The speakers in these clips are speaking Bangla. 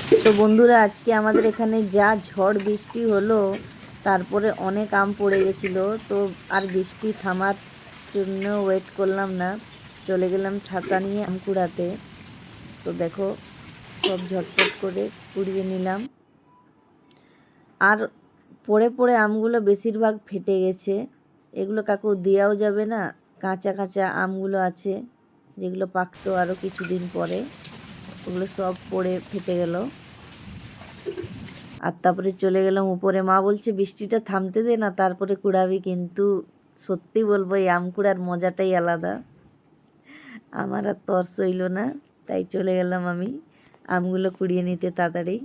তো বন্ধুরা, আজকে আমাদের এখানে যা ঝড় বৃষ্টি হলো, তারপরে অনেক আম পড়ে গেছিলো। তো আর বৃষ্টি থামার জন্য ওয়েট করলাম না, চলে গেলাম ছাতা নিয়ে আম কুড়াতে। তো দেখো, সব ঝটপট করে কুড়িয়ে নিলাম। আর পড়ে পড়ে আমগুলো বেশিরভাগ ফেটে গেছে। এগুলো কাকু দেওয়াও যাবে না, কাঁচা কাঁচা আমগুলো আছে যেগুলো পাকতো আরও কিছুদিন পরে, ওগুলো সব পড়ে ফেটে গেল। আর তারপরে চলে গেলাম উপরে। মা বলছে বৃষ্টিটা থামতে দে না, তারপরে কুড়াবি। কিন্তু সত্যি বলবো, এই আম কুড়ার মজাটাই আলাদা। আমার আর তর্স হইল না, তাই চলে গেলাম আমি আমগুলো কুড়িয়ে নিতে তাড়াতাড়ি।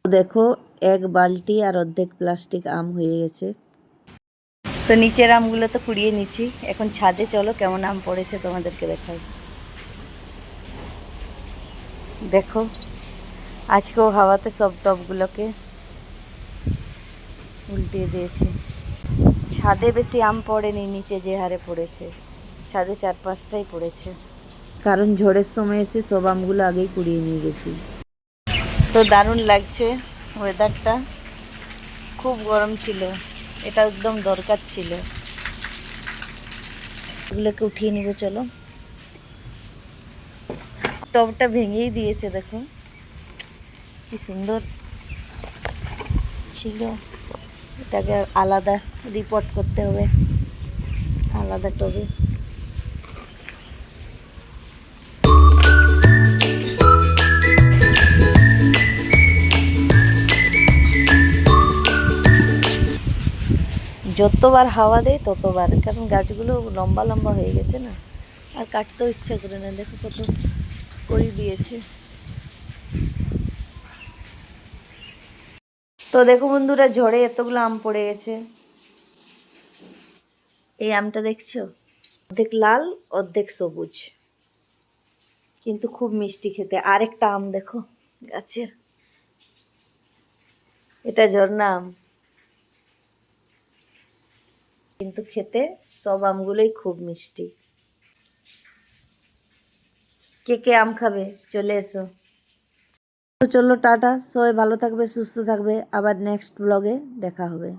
দেখো, এক বালতি আর অর্ধেক প্লাস্টিক আম হয়ে গেছে। তো নিচের আমগুলো তো কুড়িয়ে নিচ্ছি, এখন ছাদে চলো কেমন আম পড়েছে তোমাদেরকে দেখাই। দেখো, আজকেও হাওয়াতে সব টবগুলোকে উল্টিয়ে দিয়েছে। ছাদে বেশি আম পড়েনি, নিচে যে হারে পড়েছে ছাদে 4-5টাই পড়েছে, কারণ ঝড়ের সময় এসে সব আমগুলো আগেই কুড়িয়ে নিয়ে গেছি। তো দারুণ লাগছে ওয়েদারটা, খুব গরম ছিল, এটা একদম দরকার ছিল। এগুলোকে উঠিয়ে নিবে চলো। টবটা ভেঙেই দিয়েছে, দেখো কি সুন্দর ছিল। এটাকে আলাদা রিপোর্ট করতে হবে, আলাদা টবে। যতবার হাওয়া দেয় ততবার, কারণ গাছগুলো লম্বা লম্বা হয়ে গেছে না, আর কাটতেও ইচ্ছা করে না। দেখো কত করি দিয়েছে। তো দেখো বন্ধুরা, ঝড়ে এতগুলো আম পড়ে গেছে। এই আমটা দেখছো, অর্ধেক লাল অর্ধেক সবুজ, কিন্তু খুব মিষ্টি খেতে। আরেকটা আম দেখো গাছের, এটা ঝর্ণা আম, কিন্তু খেতে সব আমগুলোই খুব মিষ্টি। কে কে আম খাবে চলে এসো। তো চলো, টাটা, সবাই ভালো থাকবে, সুস্থ থাকবে, আবার নেক্সট ব্লগে দেখা হবে।